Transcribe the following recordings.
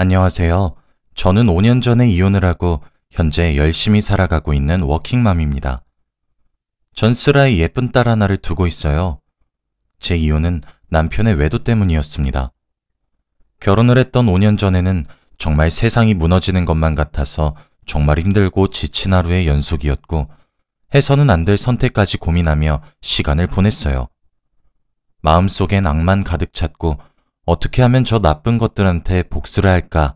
안녕하세요. 저는 5년 전에 이혼을 하고 현재 열심히 살아가고 있는 워킹맘입니다. 전 슬아이 예쁜 딸 하나를 두고 있어요. 제 이혼은 남편의 외도 때문이었습니다. 결혼을 했던 5년 전에는 정말 세상이 무너지는 것만 같아서 정말 힘들고 지친 하루의 연속이었고 해서는 안 될 선택까지 고민하며 시간을 보냈어요. 마음속엔 악만 가득 찼고 어떻게 하면 저 나쁜 것들한테 복수를 할까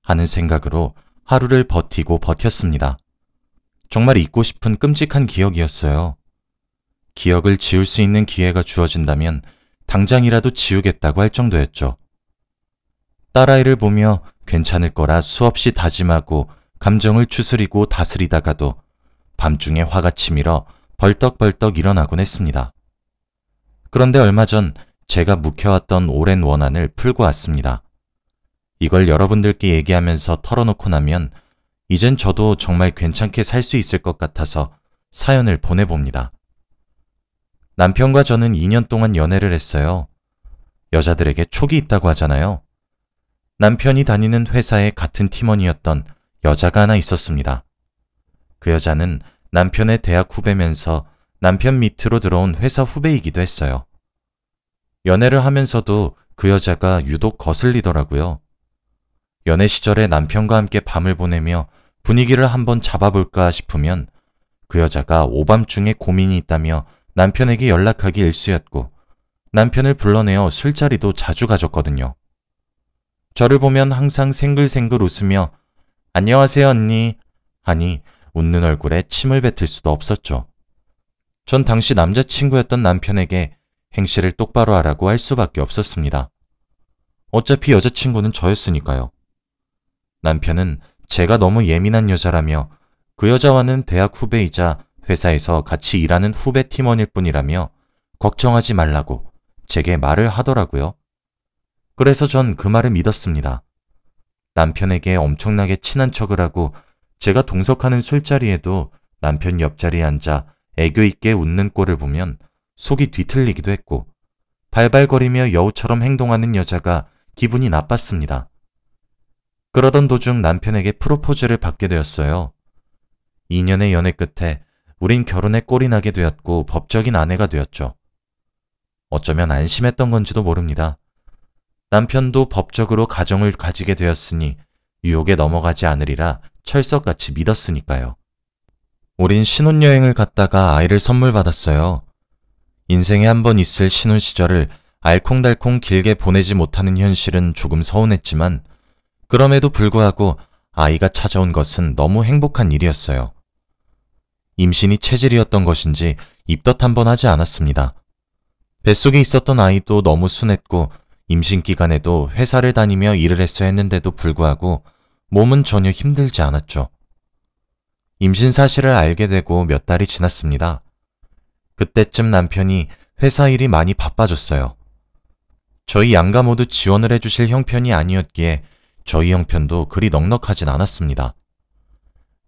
하는 생각으로 하루를 버티고 버텼습니다. 정말 잊고 싶은 끔찍한 기억이었어요. 기억을 지울 수 있는 기회가 주어진다면 당장이라도 지우겠다고 할 정도였죠. 딸아이를 보며 괜찮을 거라 수없이 다짐하고 감정을 추스리고 다스리다가도 밤중에 화가 치밀어 벌떡벌떡 일어나곤 했습니다. 그런데 얼마 전 제가 묵혀왔던 오랜 원한을 풀고 왔습니다. 이걸 여러분들께 얘기하면서 털어놓고 나면 이젠 저도 정말 괜찮게 살 수 있을 것 같아서 사연을 보내봅니다. 남편과 저는 2년 동안 연애를 했어요. 여자들에게 촉이 있다고 하잖아요. 남편이 다니는 회사의 같은 팀원이었던 여자가 하나 있었습니다. 그 여자는 남편의 대학 후배면서 남편 밑으로 들어온 회사 후배이기도 했어요. 연애를 하면서도 그 여자가 유독 거슬리더라고요. 연애 시절에 남편과 함께 밤을 보내며 분위기를 한번 잡아볼까 싶으면 그 여자가 오밤중에 고민이 있다며 남편에게 연락하기 일쑤였고 남편을 불러내어 술자리도 자주 가졌거든요. 저를 보면 항상 생글생글 웃으며 안녕하세요 언니 하니 웃는 얼굴에 침을 뱉을 수도 없었죠. 전 당시 남자친구였던 남편에게 행실을 똑바로 하라고 할 수밖에 없었습니다. 어차피 여자친구는 저였으니까요. 남편은 제가 너무 예민한 여자라며 그 여자와는 대학 후배이자 회사에서 같이 일하는 후배 팀원일 뿐이라며 걱정하지 말라고 제게 말을 하더라고요. 그래서 전 그 말을 믿었습니다. 남편에게 엄청나게 친한 척을 하고 제가 동석하는 술자리에도 남편 옆자리에 앉아 애교 있게 웃는 꼴을 보면 속이 뒤틀리기도 했고 발발거리며 여우처럼 행동하는 여자가 기분이 나빴습니다. 그러던 도중 남편에게 프로포즈를 받게 되었어요. 2년의 연애 끝에 우린 결혼에 꼴이 나게 되었고 법적인 아내가 되었죠. 어쩌면 안심했던 건지도 모릅니다. 남편도 법적으로 가정을 가지게 되었으니 유혹에 넘어가지 않으리라 철석같이 믿었으니까요. 우린 신혼여행을 갔다가 아이를 선물 받았어요. 인생에 한 번 있을 신혼 시절을 알콩달콩 길게 보내지 못하는 현실은 조금 서운했지만 그럼에도 불구하고 아이가 찾아온 것은 너무 행복한 일이었어요. 임신이 체질이었던 것인지 입덧 한 번 하지 않았습니다. 뱃속에 있었던 아이도 너무 순했고 임신 기간에도 회사를 다니며 일을 했어야 했는데도 불구하고 몸은 전혀 힘들지 않았죠. 임신 사실을 알게 되고 몇 달이 지났습니다. 그때쯤 남편이 회사 일이 많이 바빠졌어요. 저희 양가 모두 지원을 해주실 형편이 아니었기에 저희 형편도 그리 넉넉하진 않았습니다.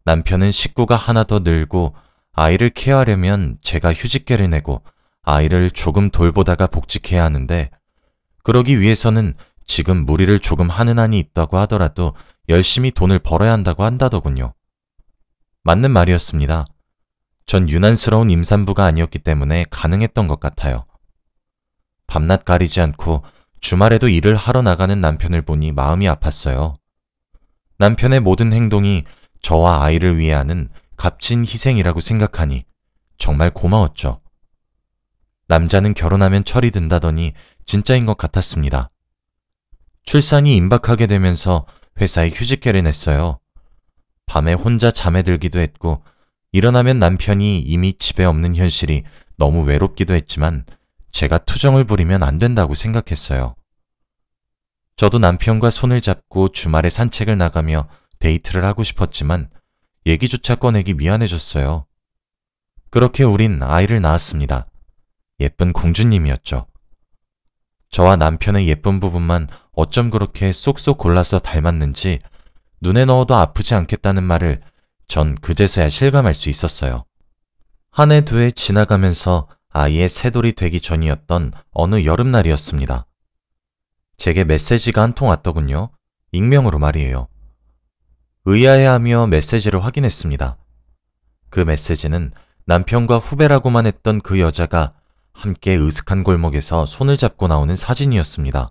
남편은 식구가 하나 더 늘고 아이를 케어하려면 제가 휴직계를 내고 아이를 조금 돌보다가 복직해야 하는데 그러기 위해서는 지금 무리를 조금 하는 한이 있다고 하더라도 열심히 돈을 벌어야 한다고 한다더군요. 맞는 말이었습니다. 전 유난스러운 임산부가 아니었기 때문에 가능했던 것 같아요. 밤낮 가리지 않고 주말에도 일을 하러 나가는 남편을 보니 마음이 아팠어요. 남편의 모든 행동이 저와 아이를 위해 하는 값진 희생이라고 생각하니 정말 고마웠죠. 남자는 결혼하면 철이 든다더니 진짜인 것 같았습니다. 출산이 임박하게 되면서 회사에 휴직계를 냈어요. 밤에 혼자 잠에 들기도 했고 일어나면 남편이 이미 집에 없는 현실이 너무 외롭기도 했지만 제가 투정을 부리면 안 된다고 생각했어요. 저도 남편과 손을 잡고 주말에 산책을 나가며 데이트를 하고 싶었지만 얘기조차 꺼내기 미안해졌어요. 그렇게 우린 아이를 낳았습니다. 예쁜 공주님이었죠. 저와 남편의 예쁜 부분만 어쩜 그렇게 쏙쏙 골라서 닮았는지 눈에 넣어도 아프지 않겠다는 말을 전 그제서야 실감할 수 있었어요. 한 해 두 해 지나가면서 아이의 새돌이 되기 전이었던 어느 여름날이었습니다. 제게 메시지가 한 통 왔더군요. 익명으로 말이에요. 의아해하며 메시지를 확인했습니다. 그 메시지는 남편과 후배라고만 했던 그 여자가 함께 으슥한 골목에서 손을 잡고 나오는 사진이었습니다.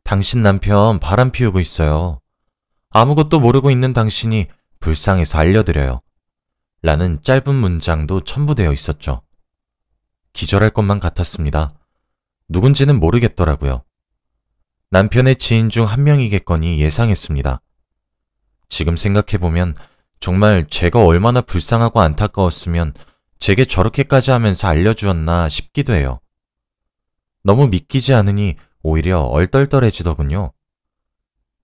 당신 남편 바람 피우고 있어요. 아무것도 모르고 있는 당신이 불쌍해서 알려드려요. 라는 짧은 문장도 첨부되어 있었죠. 기절할 것만 같았습니다. 누군지는 모르겠더라고요. 남편의 지인 중 한 명이겠거니 예상했습니다. 지금 생각해보면 정말 제가 얼마나 불쌍하고 안타까웠으면 제게 저렇게까지 하면서 알려주었나 싶기도 해요. 너무 믿기지 않으니 오히려 얼떨떨해지더군요.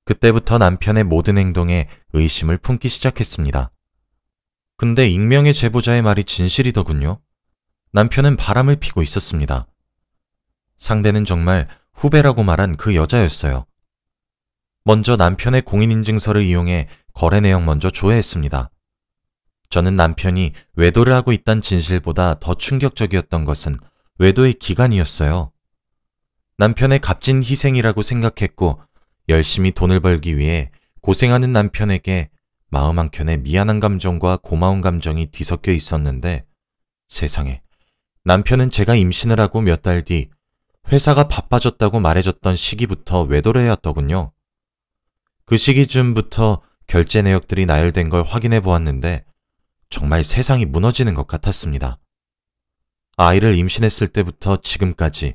그때부터 남편의 모든 행동에 의심을 품기 시작했습니다. 근데 익명의 제보자의 말이 진실이더군요. 남편은 바람을 피고 있었습니다. 상대는 정말 후배라고 말한 그 여자였어요. 먼저 남편의 공인인증서를 이용해 거래 내역 먼저 조회했습니다. 저는 남편이 외도를 하고 있다는 진실보다 더 충격적이었던 것은 외도의 기간이었어요. 남편의 값진 희생이라고 생각했고 열심히 돈을 벌기 위해 고생하는 남편에게 마음 한켠에 미안한 감정과 고마운 감정이 뒤섞여 있었는데 세상에, 남편은 제가 임신을 하고 몇 달 뒤 회사가 바빠졌다고 말해줬던 시기부터 외도를 해왔더군요. 그 시기쯤부터 결제 내역들이 나열된 걸 확인해 보았는데 정말 세상이 무너지는 것 같았습니다. 아이를 임신했을 때부터 지금까지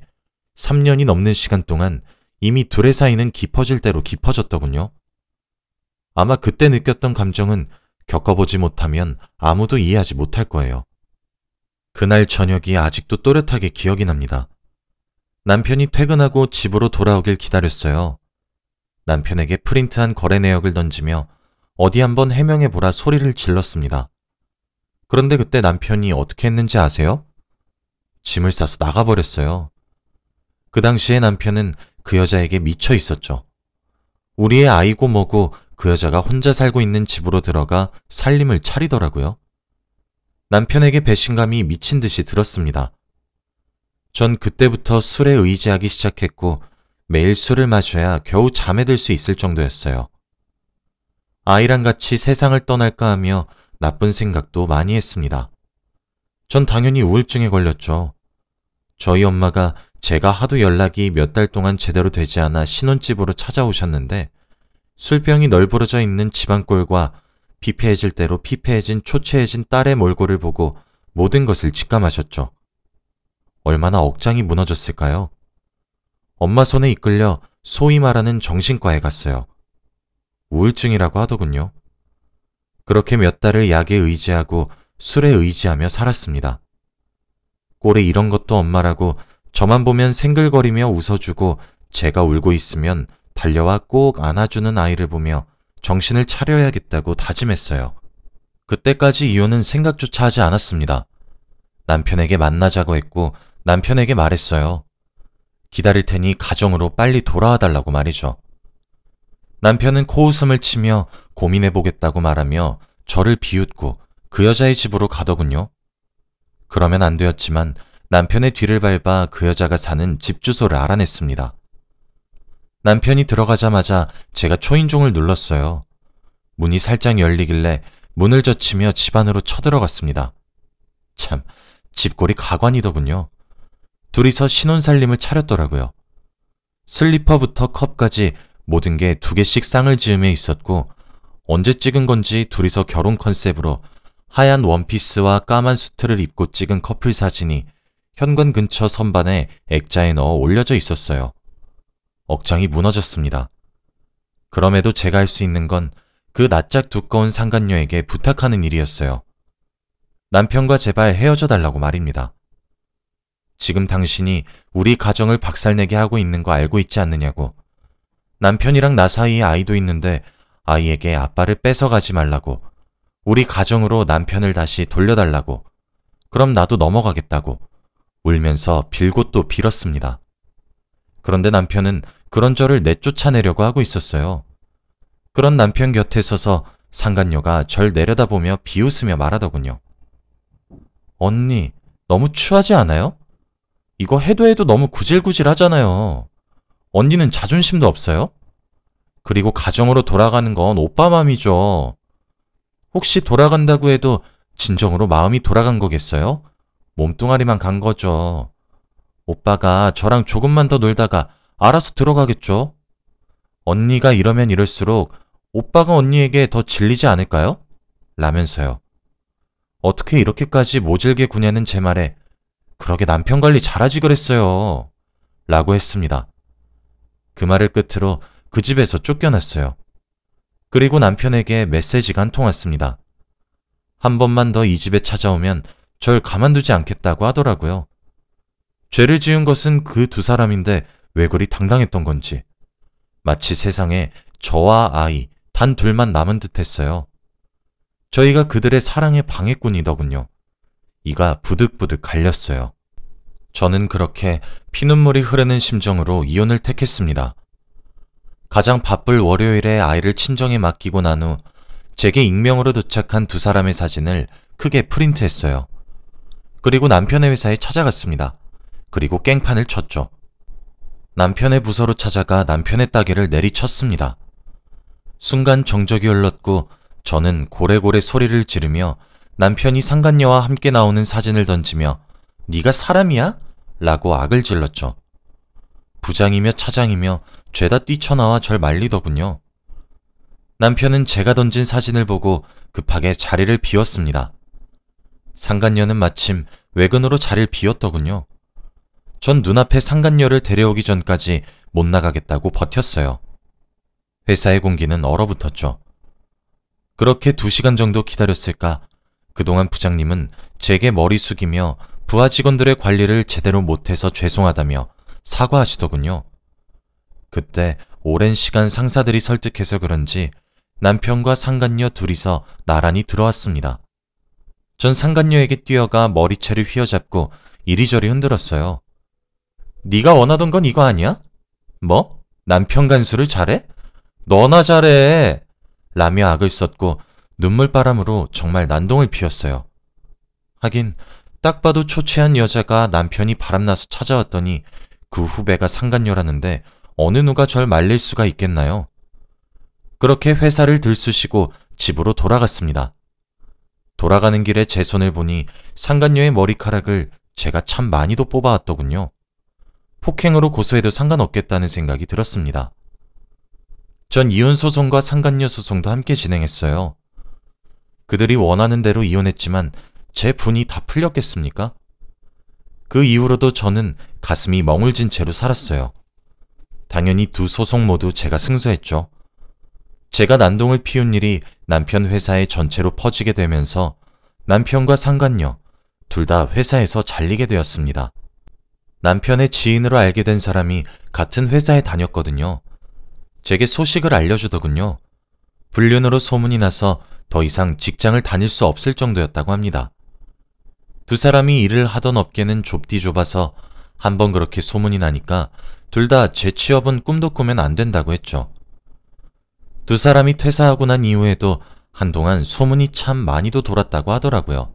3년이 넘는 시간 동안 이미 둘의 사이는 깊어질 대로 깊어졌더군요. 아마 그때 느꼈던 감정은 겪어보지 못하면 아무도 이해하지 못할 거예요. 그날 저녁이 아직도 또렷하게 기억이 납니다. 남편이 퇴근하고 집으로 돌아오길 기다렸어요. 남편에게 프린트한 거래 내역을 던지며 어디 한번 해명해보라 소리를 질렀습니다. 그런데 그때 남편이 어떻게 했는지 아세요? 짐을 싸서 나가버렸어요. 그 당시에 남편은 그 여자에게 미쳐 있었죠. 우리의 아이고 뭐고 그 여자가 혼자 살고 있는 집으로 들어가 살림을 차리더라고요. 남편에게 배신감이 미친 듯이 들었습니다. 전 그때부터 술에 의지하기 시작했고 매일 술을 마셔야 겨우 잠에 들 수 있을 정도였어요. 아이랑 같이 세상을 떠날까 하며 나쁜 생각도 많이 했습니다. 전 당연히 우울증에 걸렸죠. 저희 엄마가 제가 하도 연락이 몇 달 동안 제대로 되지 않아 신혼집으로 찾아오셨는데 술병이 널브러져 있는 집안꼴과 피폐해질 대로 피폐해진 초췌해진 딸의 몰골을 보고 모든 것을 직감하셨죠. 얼마나 억장이 무너졌을까요? 엄마 손에 이끌려 소위 말하는 정신과에 갔어요. 우울증이라고 하더군요. 그렇게 몇 달을 약에 의지하고 술에 의지하며 살았습니다. 꼴에 이런 것도 엄마라고 저만 보면 생글거리며 웃어주고 제가 울고 있으면 달려와 꼭 안아주는 아이를 보며 정신을 차려야겠다고 다짐했어요. 그때까지 이혼은 생각조차 하지 않았습니다. 남편에게 만나자고 했고 남편에게 말했어요. 기다릴 테니 가정으로 빨리 돌아와 달라고 말이죠. 남편은 코웃음을 치며 고민해보겠다고 말하며 저를 비웃고 그 여자의 집으로 가더군요. 그러면 안 되었지만 남편의 뒤를 밟아 그 여자가 사는 집 주소를 알아냈습니다. 남편이 들어가자마자 제가 초인종을 눌렀어요. 문이 살짝 열리길래 문을 젖히며 집 안으로 쳐들어갔습니다. 참, 집골이 가관이더군요. 둘이서 신혼살림을 차렸더라고요. 슬리퍼부터 컵까지 모든 게 2개씩 쌍을 지으며 있었고 언제 찍은 건지 둘이서 결혼 컨셉으로 하얀 원피스와 까만 수트를 입고 찍은 커플 사진이 현관 근처 선반에 액자에 넣어 올려져 있었어요. 억장이 무너졌습니다. 그럼에도 제가 할 수 있는 건 그 낯짝 두꺼운 상간녀에게 부탁하는 일이었어요. 남편과 제발 헤어져 달라고 말입니다. 지금 당신이 우리 가정을 박살내게 하고 있는 거 알고 있지 않느냐고. 남편이랑 나 사이에 아이도 있는데 아이에게 아빠를 뺏어가지 말라고. 우리 가정으로 남편을 다시 돌려달라고. 그럼 나도 넘어가겠다고. 울면서 빌고 또 빌었습니다. 그런데 남편은 그런 저를 내쫓아내려고 하고 있었어요. 그런 남편 곁에 서서 상간녀가 절 내려다보며 비웃으며 말하더군요. 언니, 너무 추하지 않아요? 이거 해도 너무 구질구질 하잖아요. 언니는 자존심도 없어요? 그리고 가정으로 돌아가는 건 오빠 맘이죠. 혹시 돌아간다고 해도 진정으로 마음이 돌아간 거겠어요? 몸뚱아리만 간 거죠. 오빠가 저랑 조금만 더 놀다가 알아서 들어가겠죠? 언니가 이러면 이럴수록 오빠가 언니에게 더 질리지 않을까요? 라면서요. 어떻게 이렇게까지 모질게 구냐는 제 말에 그러게 남편 관리 잘하지 그랬어요. 라고 했습니다. 그 말을 끝으로 그 집에서 쫓겨났어요. 그리고 남편에게 메시지가 한 통 왔습니다. 한 번만 더 이 집에 찾아오면 절 가만두지 않겠다고 하더라고요. 죄를 지은 것은 그 두 사람인데 왜 그리 당당했던 건지. 마치 세상에 저와 아이 단 둘만 남은 듯 했어요. 저희가 그들의 사랑의 방해꾼이더군요. 이가 부득부득 갈렸어요. 저는 그렇게 피눈물이 흐르는 심정으로 이혼을 택했습니다. 가장 바쁠 월요일에 아이를 친정에 맡기고 난 후 제게 익명으로 도착한 두 사람의 사진을 크게 프린트했어요. 그리고 남편의 회사에 찾아갔습니다. 그리고 깽판을 쳤죠. 남편의 부서로 찾아가 남편의 따귀를 내리쳤습니다. 순간 정적이 흘렀고 저는 고래고래 소리를 지르며 남편이 상간녀와 함께 나오는 사진을 던지며 네가 사람이야? 라고 악을 질렀죠. 부장이며 차장이며 죄다 뛰쳐나와 절 말리더군요. 남편은 제가 던진 사진을 보고 급하게 자리를 비웠습니다. 상간녀는 마침 외근으로 자리를 비웠더군요. 전 눈앞에 상간녀를 데려오기 전까지 못 나가겠다고 버텼어요. 회사의 공기는 얼어붙었죠. 그렇게 2시간 정도 기다렸을까? 그동안 부장님은 제게 머리 숙이며 부하 직원들의 관리를 제대로 못해서 죄송하다며 사과하시더군요. 그때 오랜 시간 상사들이 설득해서 그런지 남편과 상간녀 둘이서 나란히 들어왔습니다. 전 상간녀에게 뛰어가 머리채를 휘어잡고 이리저리 흔들었어요. 네가 원하던 건 이거 아니야? 뭐? 남편 간수를 잘해? 너나 잘해! 라며 악을 썼고 눈물바람으로 정말 난동을 피웠어요. 하긴 딱 봐도 초췌한 여자가 남편이 바람나서 찾아왔더니 그 후배가 상간녀라는데 어느 누가 절 말릴 수가 있겠나요? 그렇게 회사를 들쑤시고 집으로 돌아갔습니다. 돌아가는 길에 제 손을 보니 상간녀의 머리카락을 제가 참 많이도 뽑아왔더군요. 폭행으로 고소해도 상관없겠다는 생각이 들었습니다. 전 이혼 소송과 상간녀 소송도 함께 진행했어요. 그들이 원하는 대로 이혼했지만 제 분이 다 풀렸겠습니까? 그 이후로도 저는 가슴이 멍울진 채로 살았어요. 당연히 두 소송 모두 제가 승소했죠. 제가 난동을 피운 일이 남편 회사에 전체로 퍼지게 되면서 남편과 상간녀 둘 다 회사에서 잘리게 되었습니다. 남편의 지인으로 알게 된 사람이 같은 회사에 다녔거든요. 제게 소식을 알려주더군요. 불륜으로 소문이 나서 더 이상 직장을 다닐 수 없을 정도였다고 합니다. 두 사람이 일을 하던 업계는 좁디 좁아서 한번 그렇게 소문이 나니까 둘 다 재취업은 꿈도 꾸면 안 된다고 했죠. 두 사람이 퇴사하고 난 이후에도 한동안 소문이 참 많이도 돌았다고 하더라고요.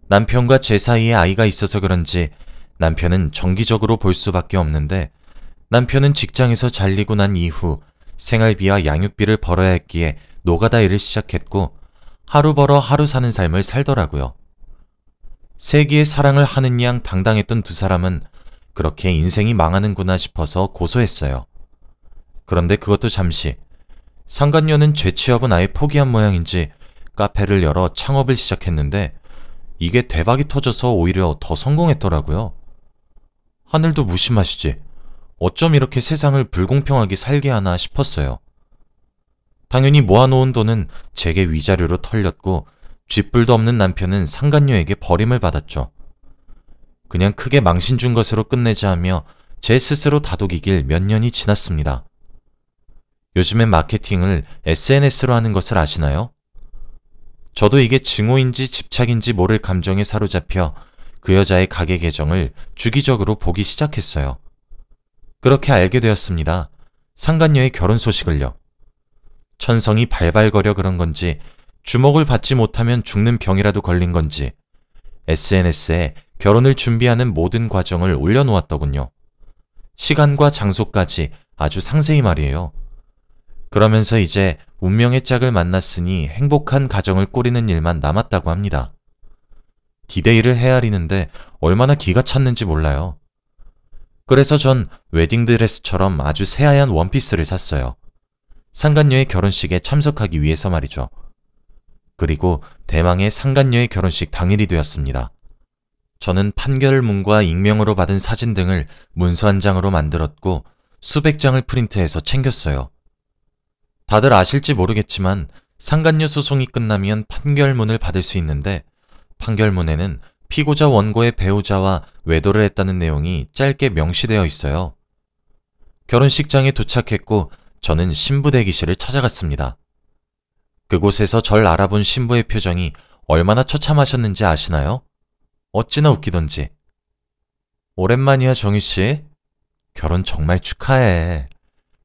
남편과 제 사이에 아이가 있어서 그런지 남편은 정기적으로 볼 수밖에 없는데 남편은 직장에서 잘리고 난 이후 생활비와 양육비를 벌어야 했기에 노가다 일을 시작했고 하루 벌어 하루 사는 삶을 살더라고요. 세기의 사랑을 하는 양 당당했던 두 사람은 그렇게 인생이 망하는구나 싶어서 고소했어요. 그런데 그것도 잠시. 상간녀는 재취업은 아예 포기한 모양인지 카페를 열어 창업을 시작했는데 이게 대박이 터져서 오히려 더 성공했더라고요. 하늘도 무심하시지. 어쩜 이렇게 세상을 불공평하게 살게 하나 싶었어요. 당연히 모아놓은 돈은 제게 위자료로 털렸고 쥐뿔도 없는 남편은 상간녀에게 버림을 받았죠. 그냥 크게 망신 준 것으로 끝내자 하며 제 스스로 다독이길 몇 년이 지났습니다. 요즘엔 마케팅을 SNS로 하는 것을 아시나요? 저도 이게 증오인지 집착인지 모를 감정에 사로잡혀 그 여자의 가게 계정을 주기적으로 보기 시작했어요. 그렇게 알게 되었습니다. 상간녀의 결혼 소식을요. 천성이 발발거려 그런 건지 주목을 받지 못하면 죽는 병이라도 걸린 건지 SNS에 결혼을 준비하는 모든 과정을 올려놓았더군요. 시간과 장소까지 아주 상세히 말이에요. 그러면서 이제 운명의 짝을 만났으니 행복한 가정을 꾸리는 일만 남았다고 합니다. 디데이를 헤아리는데 얼마나 기가 찼는지 몰라요. 그래서 전 웨딩드레스처럼 아주 새하얀 원피스를 샀어요. 상간녀의 결혼식에 참석하기 위해서 말이죠. 그리고 대망의 상간녀의 결혼식 당일이 되었습니다. 저는 판결문과 익명으로 받은 사진 등을 문서 한 장으로 만들었고 수백 장을 프린트해서 챙겼어요. 다들 아실지 모르겠지만 상간녀 소송이 끝나면 판결문을 받을 수 있는데 판결문에는 피고자 원고의 배우자와 외도를 했다는 내용이 짧게 명시되어 있어요. 결혼식장에 도착했고 저는 신부 대기실을 찾아갔습니다. 그곳에서 절 알아본 신부의 표정이 얼마나 처참하셨는지 아시나요? 어찌나 웃기던지. 오랜만이야, 정희씨. 결혼 정말 축하해.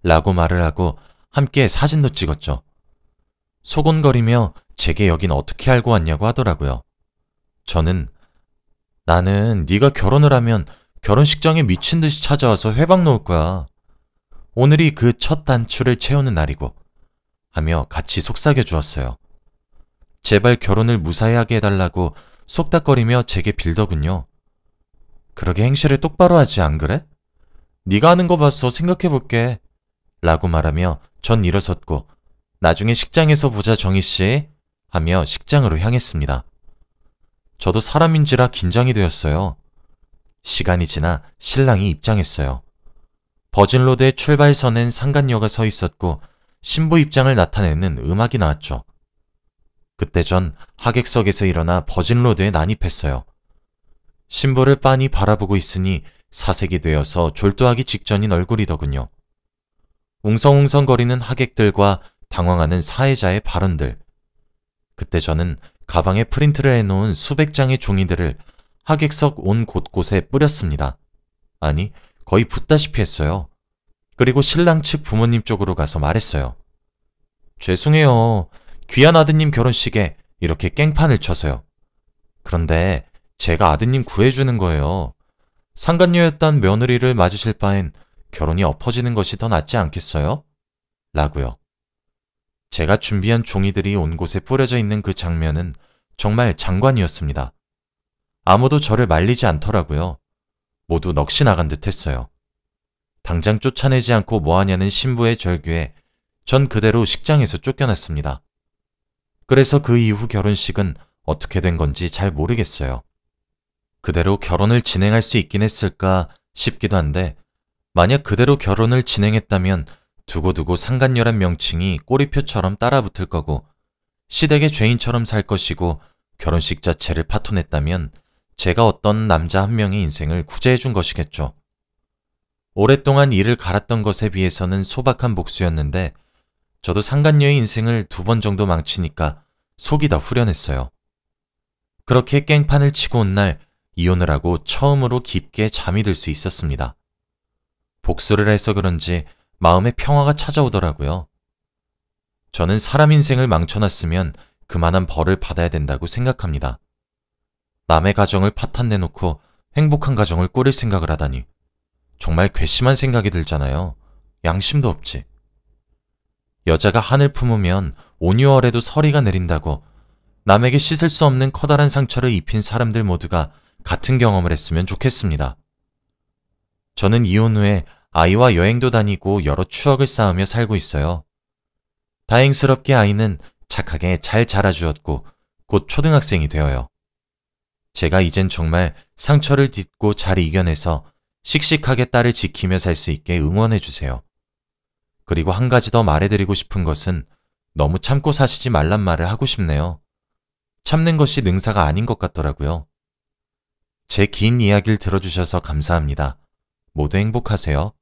라고 말을 하고 함께 사진도 찍었죠. 소곤거리며 제게 여긴 어떻게 알고 왔냐고 하더라고요. 저는 나는 네가 결혼을 하면 결혼식장에 미친 듯이 찾아와서 회방 놓을 거야. 오늘이 그 첫 단추를 채우는 날이고 하며 같이 속삭여 주었어요. 제발 결혼을 무사히 하게 해달라고 속닥거리며 제게 빌더군요. 그러게 행실을 똑바로 하지 안 그래? 네가 하는 거 봐서 생각해볼게. 라고 말하며 전 일어섰고 나중에 식장에서 보자 정희씨 하며 식장으로 향했습니다. 저도 사람인지라 긴장이 되었어요. 시간이 지나 신랑이 입장했어요. 버진로드의 출발선엔 상간녀가 서 있었고 신부 입장을 나타내는 음악이 나왔죠. 그때 전 하객석에서 일어나 버진로드에 난입했어요. 신부를 빤히 바라보고 있으니 사색이 되어서 졸도하기 직전인 얼굴이더군요. 웅성웅성거리는 하객들과 당황하는 사회자의 발언들. 그때 저는 가방에 프린트를 해놓은 수백 장의 종이들을 하객석 온 곳곳에 뿌렸습니다. 아니, 거의 붓다시피 했어요. 그리고 신랑 측 부모님 쪽으로 가서 말했어요. 죄송해요. 귀한 아드님 결혼식에 이렇게 깽판을 쳐서요. 그런데 제가 아드님 구해주는 거예요. 상간녀였던 며느리를 맞으실 바엔 결혼이 엎어지는 것이 더 낫지 않겠어요? 라고요. 제가 준비한 종이들이 온 곳에 뿌려져 있는 그 장면은 정말 장관이었습니다. 아무도 저를 말리지 않더라고요. 모두 넋이 나간 듯 했어요. 당장 쫓아내지 않고 뭐하냐는 신부의 절규에 전 그대로 식장에서 쫓겨났습니다. 그래서 그 이후 결혼식은 어떻게 된 건지 잘 모르겠어요. 그대로 결혼을 진행할 수 있긴 했을까 싶기도 한데 만약 그대로 결혼을 진행했다면 두고두고 상간녀란 명칭이 꼬리표처럼 따라붙을 거고 시댁의 죄인처럼 살 것이고 결혼식 자체를 파토냈다면 제가 어떤 남자 한 명의 인생을 구제해 준 것이겠죠. 오랫동안 이를 갈았던 것에 비해서는 소박한 복수였는데 저도 상간녀의 인생을 2번 정도 망치니까 속이 다 후련했어요. 그렇게 깽판을 치고 온 날 이혼을 하고 처음으로 깊게 잠이 들 수 있었습니다. 복수를 해서 그런지 마음에 평화가 찾아오더라고요. 저는 사람 인생을 망쳐놨으면 그만한 벌을 받아야 된다고 생각합니다. 남의 가정을 파탄내놓고 행복한 가정을 꾸릴 생각을 하다니 정말 괘씸한 생각이 들잖아요. 양심도 없지. 여자가 한을 품으면 온유월에도 서리가 내린다고 남에게 씻을 수 없는 커다란 상처를 입힌 사람들 모두가 같은 경험을 했으면 좋겠습니다. 저는 이혼 후에 아이와 여행도 다니고 여러 추억을 쌓으며 살고 있어요. 다행스럽게 아이는 착하게 잘 자라주었고 곧 초등학생이 되어요. 제가 이젠 정말 상처를 딛고 잘 이겨내서 씩씩하게 딸을 지키며 살 수 있게 응원해 주세요. 그리고 한 가지 더 말해드리고 싶은 것은 너무 참고 사시지 말란 말을 하고 싶네요. 참는 것이 능사가 아닌 것 같더라고요. 제 긴 이야기를 들어주셔서 감사합니다. 모두 행복하세요.